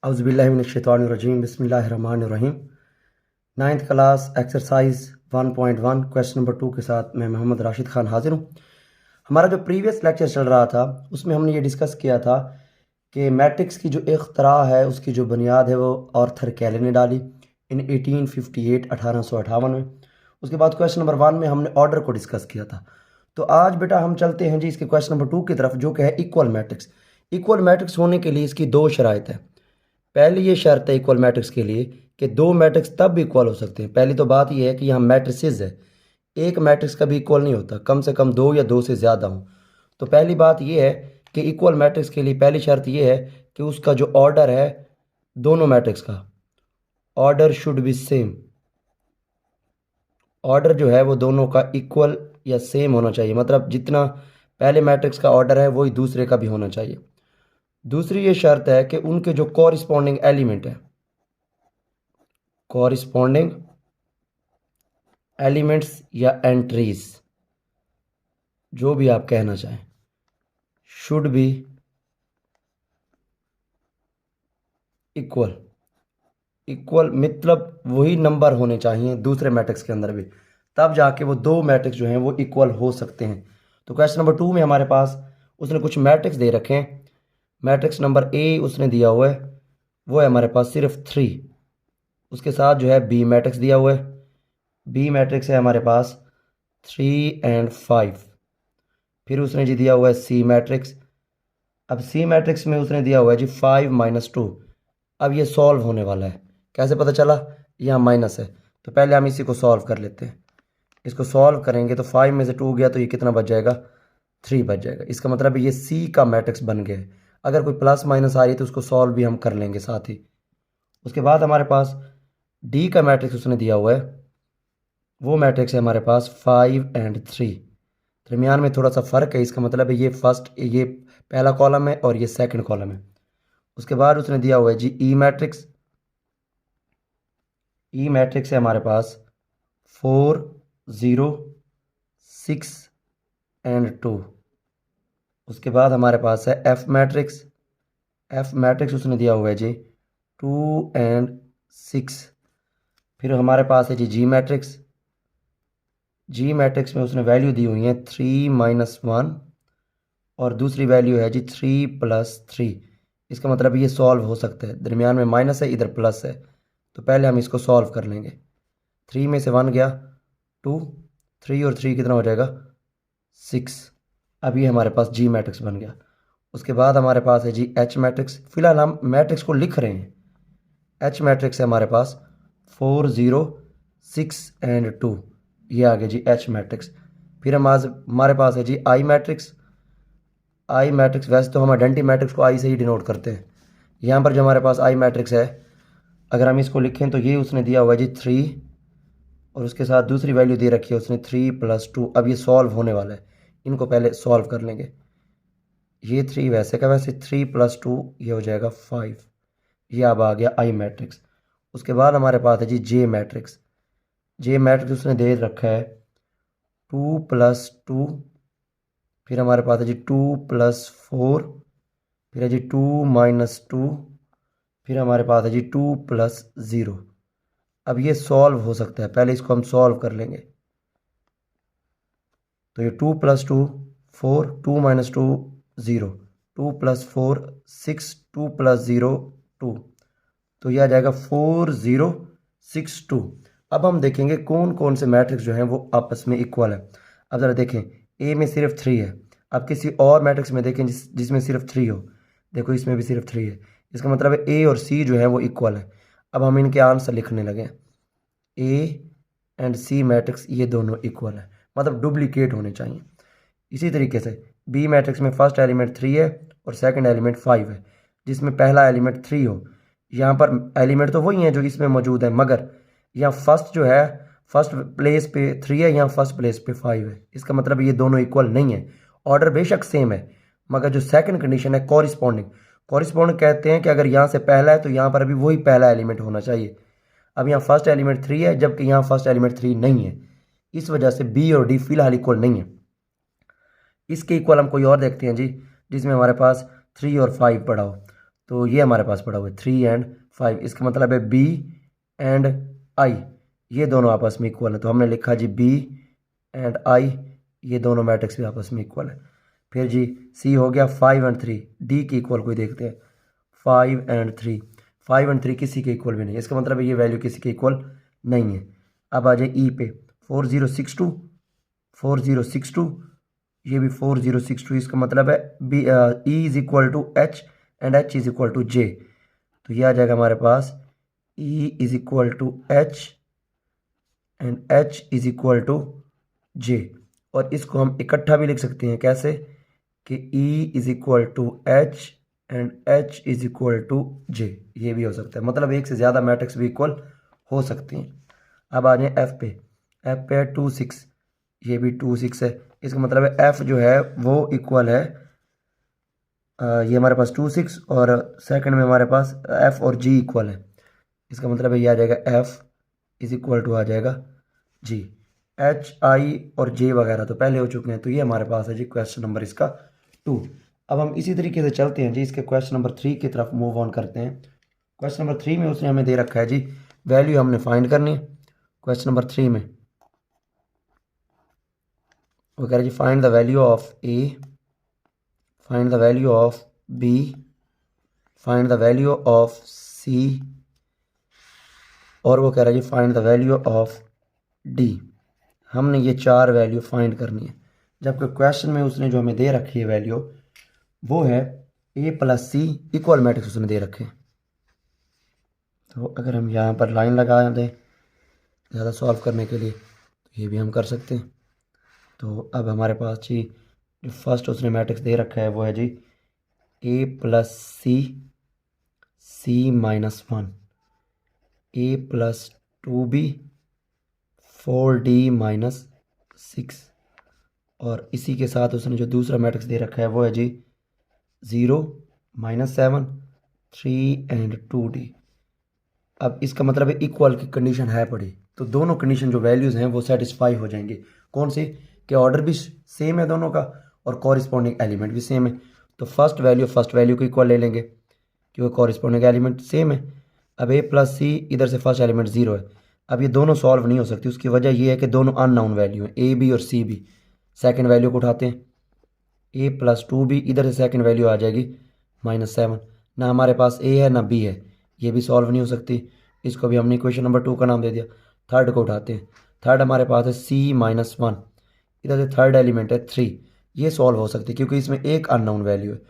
औज़ुबिल्लाहिमिनश्शैतानिर्रजीम बिस्मिल्लाहिर्रहमानिर्रहीम। 9th class exercise 1.1 question number 2 के साथ मैं मोहम्मद राशिद खान हाजिर हूँ। हमारा जो प्रीवियस लेक्चर चल रहा था उसमें हमने ये डिस्कस किया था कि मैट्रिक्स की जो इख्तरा है उसकी जो बुनियाद है वो आर्थर कैले ने डाली इन 1858 में। उसके बाद क्वेश्चन नंबर 1 में हमने ऑर्डर को डिस्कस किया था। तो आज बेटा हम चलते हैं जी इसके क्वेश्चन नंबर 2 की तरफ, जो कि है इक्वल मैट्रिक्स। इक्वल मैट्रिक्स होने के लिए इसकी दो शराइत है। पहली ये शर्त है इक्वल मैट्रिक्स के लिए कि दो मैट्रिक्स तब भी इक्वल हो सकते हैं। पहली तो बात यह है कि यहाँ मैट्रिसेस है, एक मैट्रिक्स कभी इक्वल नहीं होता, कम से कम दो या दो से ज़्यादा हो। तो पहली बात यह है कि इक्वल मैट्रिक्स के लिए पहली शर्त यह है कि उसका जो ऑर्डर है दोनों मैट्रिक्स का order should be same. Order जो है वो दोनों का इक्वल या सेम होना चाहिए, मतलब जितना पहले मैट्रिक्स का ऑर्डर है वही दूसरे का भी होना चाहिए। दूसरी ये शर्त है कि उनके जो कॉरिस्पॉन्डिंग एलिमेंट है, कॉरिस्पॉन्डिंग एलिमेंट्स या एंट्रीज जो भी आप कहना चाहें, शुड बी इक्वल। इक्वल मतलब वही नंबर होने चाहिए दूसरे मैट्रिक्स के अंदर भी, तब जाके वो दो मैट्रिक्स जो हैं वो इक्वल हो सकते हैं। तो क्वेश्चन नंबर 2 में हमारे पास उसने कुछ मैट्रिक्स दे रखे हैं। मैट्रिक्स नंबर ए उसने दिया हुआ है, वो है हमारे पास सिर्फ 3। उसके साथ जो है बी मैट्रिक्स दिया हुआ है, बी मैट्रिक्स है हमारे पास 3 और 5। फिर उसने जी दिया हुआ है सी मैट्रिक्स। अब सी मैट्रिक्स में उसने दिया हुआ है जी 5 - 2। अब ये सॉल्व होने वाला है। कैसे पता चला? यहाँ माइनस है, तो पहले हम इसी को सॉल्व कर लेते हैं। इसको सॉल्व करेंगे तो 5 में से 2 गया तो ये कितना बच जाएगा? 3 बच जाएगा। इसका मतलब ये सी का मैट्रिक्स बन गया है। अगर कोई प्लस माइनस आ रही है तो उसको सॉल्व भी हम कर लेंगे साथ ही। उसके बाद हमारे पास डी का मैट्रिक्स उसने दिया हुआ है, वो मैट्रिक्स है हमारे पास 5 और 3। दरमियान में थोड़ा सा फ़र्क है, इसका मतलब है ये पहला कॉलम है और ये सेकंड कॉलम है। उसके बाद उसने दिया हुआ है जी ई मैट्रिक्स। ई मैट्रिक्स है हमारे पास 4 0 6 और 2। उसके बाद हमारे पास है एफ मैट्रिक्स। एफ मैट्रिक्स उसने दिया हुआ है जी 2 और 6। फिर हमारे पास है जी जी मैट्रिक्स। जी मैट्रिक्स में उसने वैल्यू दी हुई है 3 - 1 और दूसरी वैल्यू है जी 3 + 3। इसका मतलब ये सॉल्व हो सकता है, दरमियान में माइनस है इधर प्लस है, तो पहले हम इसको सॉल्व कर लेंगे। 3 में से 1 गया 2, 3 और 3 कितना हो जाएगा? 6। अब ये हमारे पास जी मैट्रिक्स बन गया। उसके बाद हमारे पास है जी एच मैट्रिक्स। फिलहाल हम मैट्रिक्स को लिख रहे हैं। एच मैट्रिक्स है हमारे पास 4 0 6 और 2। ये आ गया जी एच मैट्रिक्स। फिर हमारे पास है जी आई मैट्रिक्स। आई मैट्रिक्स वैसे तो हम आइडेंटिटी मैट्रिक्स को आई से ही डिनोट करते हैं। यहाँ पर जो हमारे पास आई मैट्रिक्स है, अगर हम इसको लिखें तो ये उसने दिया हुआ है जी 3 और उसके साथ दूसरी वैल्यू दे रखी है उसने 3 + 2। अब ये सॉल्व होने वाला है, इनको पहले सॉल्व कर लेंगे। ये 3 वैसे का वैसे 3 + 2 ये हो जाएगा 5। ये अब आ गया आई मैट्रिक्स। उसके बाद हमारे पास है जी जे मैट्रिक्स। जे मैट्रिक्स उसने दे रखा है 2 + 2। फिर हमारे पास है जी 2 + 4। फिर है जी 2 - 2। फिर हमारे पास है जी 2 + 0। अब ये सॉल्व हो सकता है, पहले इसको हम सॉल्व कर लेंगे। तो ये 2 + 2 4, 2 - 2 0, 2 + 4 6, 2 + 0 2। तो ये आ जाएगा 4 0 6 2। अब हम देखेंगे कौन कौन से मैट्रिक्स जो हैं वो आपस में इक्वल है। अब ज़रा देखें, ए में सिर्फ 3 है। अब किसी और मैट्रिक्स में देखें जिसमें सिर्फ 3 हो। देखो इसमें भी सिर्फ 3 है, इसका मतलब है ए और सी जो है वो इक्वल है। अब हम इनके आंसर लिखने लगे। ए एंड सी मैट्रिक्स ये दोनों इक्वल है, मतलब डुप्लीकेट होने चाहिए। इसी तरीके से बी मैट्रिक्स में फर्स्ट एलिमेंट 3 है और सेकंड एलिमेंट 5 है, जिसमें पहला एलिमेंट 3 हो। यहाँ पर एलिमेंट तो वही हैं जो इसमें मौजूद है, मगर यहाँ फर्स्ट जो है फर्स्ट प्लेस पे 3 है, यहाँ फर्स्ट प्लेस पे 5 है। इसका मतलब ये दोनों इक्वल नहीं है। ऑर्डर बेशक सेम है, मगर जो सेकंड कंडीशन है कॉरिस्पॉन्डिंग, कॉरिस्पॉन्डिंग कहते हैं कि अगर यहाँ से पहला है तो यहाँ पर भी वही पहला एलिमेंट होना चाहिए। अब यहाँ फर्स्ट एलिमेंट 3 है जबकि यहाँ फर्स्ट एलिमेंट 3 नहीं है, इस वजह से बी और डी फिलहाल इक्वल नहीं है। इसके इक्वल हम कोई और देखते हैं जी, जिसमें हमारे पास 3 और 5 पड़ा हो। तो ये हमारे पास पड़ा हुआ है 3 एंड 5। इसका मतलब है बी एंड आई ये दोनों आपस में इक्वल है, तो हमने लिखा जी बी एंड आई ये दोनों मैट्रिक्स भी आपस में इक्वल है। फिर जी सी हो गया 5 एंड 3, डी के इक्वल कोई देखते हैं 5 एंड 3, 5 एंड 3 किसी के इक्वल भी नहीं, इसका मतलब है ये वैल्यू किसी के इक्वल नहीं है। अब आ जाए ई पे 4062, 4062 ये भी 4062, इसका मतलब है B E is equal to H and H is equal to J, तो ये आ जाएगा हमारे पास E is equal to H and H is equal to J. और इसको हम इकट्ठा भी लिख सकते हैं कैसे कि E is equal to H and H is equal to J, ये भी हो सकता है, मतलब एक से ज़्यादा मैट्रिक्स भी इक्वल हो सकती हैं। अब आ जाए एफ पे है 26, ये भी 26 है, इसका मतलब है एफ जो है वो इक्वल है ये हमारे पास 26 और सेकंड में हमारे पास एफ और जी इक्वल है, इसका मतलब है ये आ जाएगा एफ इज इक्वल टू आ जाएगा जी। एच आई और जे वगैरह तो पहले हो चुके हैं, तो ये हमारे पास है जी क्वेश्चन नंबर इसका 2। अब हम इसी तरीके से चलते हैं जी इसके क्वेश्चन नंबर 3 की तरफ मूव ऑन करते हैं। क्वेश्चन नंबर 3 में उसने हमें दे रखा है जी वैल्यू हमने फाइंड करनी है। क्वेश्चन नंबर 3 में वो कह रहे जी find the value of A, find the value of B, find the value of C और वो कह रहा है जी find the value of D. हमने ये 4 वैल्यू फाइंड करनी है, जबकि क्वेश्चन में उसने जो हमें दे रखी है वैल्यू वो है ए प्लस सी इक्वल मैट्रिक्स उसने दे रखे हैं। तो अगर हम यहाँ पर लाइन लगा दें ज़्यादा सॉल्व करने के लिए तो ये भी हम कर सकते हैं। तो अब हमारे पास जी जो फर्स्ट उसने मैट्रिक्स दे रखा है वो है जी ए प्लस सी, सी माइनस 1, ए प्लस 2b, 4d माइनस 6 और इसी के साथ उसने जो दूसरा मैट्रिक्स दे रखा है वो है जी 0 माइनस 7, 3 एंड 2d। अब इसका मतलब है इक्वल की कंडीशन है पड़ी, तो दोनों कंडीशन जो वैल्यूज़ हैं वो सेटिस्फाई हो जाएंगे। कौन से कि ऑर्डर भी सेम है दोनों का और कॉरिस्पॉन्डिंग एलिमेंट भी सेम है, तो फर्स्ट वैल्यू को इक्वल ले लेंगे क्योंकि कॉरिस्पॉन्डिंग एलिमेंट सेम है। अब ए प्लस सी इधर से फर्स्ट एलिमेंट 0 है, अब ये दोनों सॉल्व नहीं हो सकती, उसकी वजह ये है कि दोनों अननाउन वैल्यू हैं ए बी और सी बी। सेकंड वैल्यू को उठाते हैं ए प्लस 2b, इधर से सेकंड वैल्यू आ जाएगी -7, ना हमारे पास ए है ना बी है, ये भी सॉल्व नहीं हो सकती, इसको भी हमने इक्वेशन नंबर 2 का नाम दे दिया। थर्ड को उठाते हैं, थर्ड हमारे पास है c-1, इधर से थर्ड एलिमेंट है 3, ये सॉल्व हो सकती है क्योंकि इसमें एक अननोन वैल्यू है।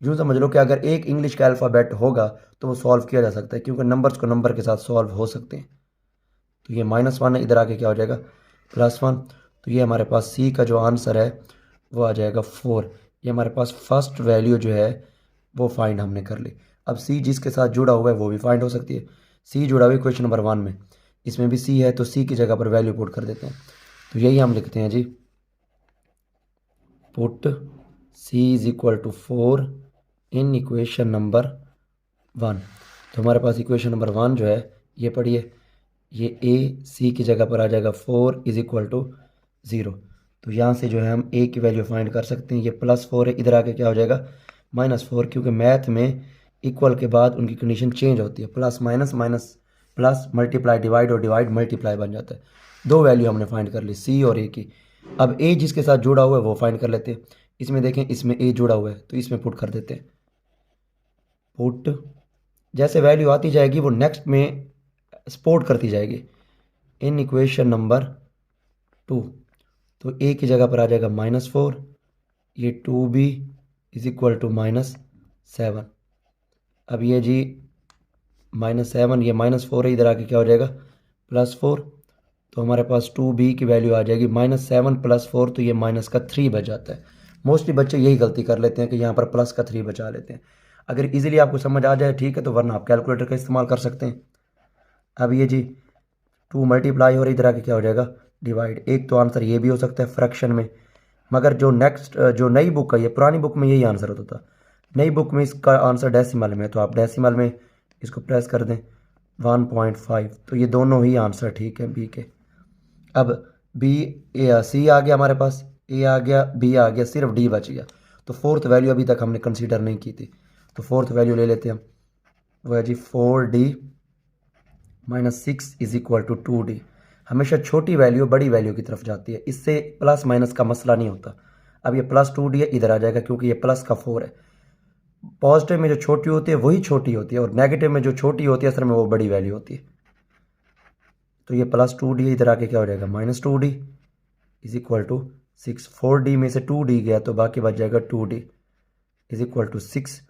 यूँ समझ लो कि अगर एक इंग्लिश का अल्फ़ाबेट होगा तो वो सॉल्व किया जा सकता है क्योंकि नंबर्स को नंबर के साथ सॉल्व हो सकते हैं। तो ये -1 है, इधर आके क्या हो जाएगा +1, तो ये हमारे पास सी का जो आंसर है वो आ जाएगा 4। ये हमारे पास फर्स्ट वैल्यू जो है वो फाइंड हमने कर ली। अब सी जिसके साथ जुड़ा हुआ है वो भी फाइंड हो सकती है, सी जुड़ा हुआ है क्वेश्चन नंबर 1 में, इसमें भी सी है तो सी की जगह पर वैल्यू पुट कर देते हैं। तो यही हम लिखते हैं जी put C is equal to 4 in equation number 1। तो हमारे पास इक्वेशन नंबर 1 जो है ये पढ़िए, ये ए सी की जगह पर आ जाएगा 4 इज इक्वल टू 0। तो यहाँ से जो है हम ए की वैल्यू फाइंड कर सकते हैं, ये +4 है, इधर आके क्या हो जाएगा -4, क्योंकि मैथ में इक्वल के बाद उनकी कंडीशन चेंज होती है, plus minus minus plus multiply divide और डिवाइड मल्टीप्लाई बन जाता है। दो वैल्यू हमने फाइंड कर ली सी और ए की। अब ए जिसके साथ जुड़ा हुआ है वो फाइंड कर लेते हैं। इसमें देखें इसमें ए जुड़ा हुआ है तो इसमें पुट कर देते हैं, पुट जैसे वैल्यू आती जाएगी वो नेक्स्ट में सपोर्ट करती जाएगी इन इक्वेशन नंबर 2। तो ए की जगह पर आ जाएगा -4, ये 2b इज इक्वल टू -7। अब ये जी -7 ये -4 है, इधर आके क्या हो जाएगा +4, तो हमारे पास 2b की वैल्यू आ जाएगी -7 + 4, तो ये -3 बच जाता है। मोस्टली बच्चे यही गलती कर लेते हैं कि यहाँ पर +3 बचा लेते हैं। अगर इजीली आपको समझ आ जाए ठीक है, तो वरना आप कैलकुलेटर का इस्तेमाल कर सकते हैं। अब ये जी 2 मल्टीप्लाई और इधर आके क्या हो जाएगा डिवाइड। एक तो आंसर ये भी हो सकता है फ्रैक्शन में, मगर जो नेक्स्ट जो नई बुक है, ये पुरानी बुक में यही आंसर होता था, नई बुक में इसका आंसर डेसिमल में, तो आप डेसिमल में इसको प्रेस कर दें 1.5, तो ये दोनों ही आंसर ठीक है बी के। अब बी सी आ गया हमारे पास, ए आ गया, बी आ गया, सिर्फ डी बच गया। तो फोर्थ वैल्यू अभी तक हमने कंसीडर नहीं की थी, तो फोर्थ वैल्यू ले लेते हैं हम। वो है जी 4d minus 6 is equal to 2d। हमेशा छोटी वैल्यू बड़ी वैल्यू की तरफ जाती है, इससे प्लस माइनस का मसला नहीं होता। अब ये प्लस 2d है, इधर आ जाएगा क्योंकि ये प्लस का 4 है। पॉजिटिव में जो छोटी होती है वही छोटी होती है, और नेगेटिव में जो छोटी होती है असल में वो बड़ी वैल्यू होती है। तो ये प्लस 2d इधर आके क्या हो जाएगा, minus 2d is equal to 6। 4d में से 2d गया तो बाकी बच जाएगा 2d इज इक्वल टू 6।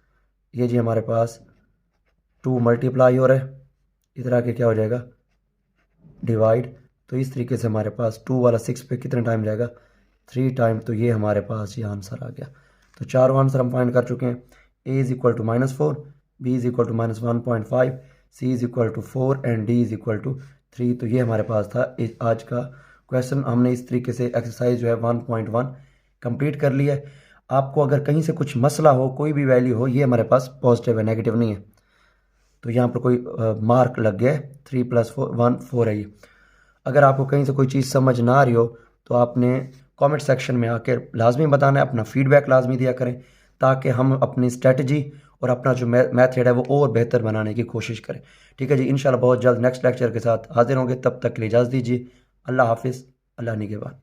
ये जी हमारे पास 2 मल्टीप्लाई हो रहा है, इधर आके क्या हो जाएगा, डिवाइड। तो इस तरीके से हमारे पास 2 वाला 6 पे कितना टाइम जाएगा, 3 टाइम। तो ये हमारे पास ये आंसर आ गया। तो चारों आंसर हम फाइंड कर चुके हैं। A is equal to -4, B is equal to -1.5, C is equal to 4 and D is equal to 3। तो ये हमारे पास था आज का क्वेश्चन। हमने इस तरीके से एक्सरसाइज जो है 1.1 कंप्लीट कर लिया है। आपको अगर कहीं से कुछ मसला हो, कोई भी वैल्यू हो, ये हमारे पास पॉजिटिव है, नेगेटिव नहीं है। तो यहाँ पर कोई मार्क लग गया है, 3 + 1 4 है ये। अगर आपको कहीं से कोई चीज़ समझ ना आ रही हो तो आपने कमेंट सेक्शन में आकर लाजमी बताना है, अपना फीडबैक लाजमी दिया करें, ताकि हम अपनी स्ट्रेटजी और अपना जो मेथड है वो और बेहतर बनाने की कोशिश करें। ठीक है जी, इंशाल्लाह बहुत जल्द नेक्स्ट लेक्चर के साथ हाजिर होंगे। तब तक के लिए इजाज़त दीजिए। अल्लाह हाफिज़, अल्लाह निगहबान।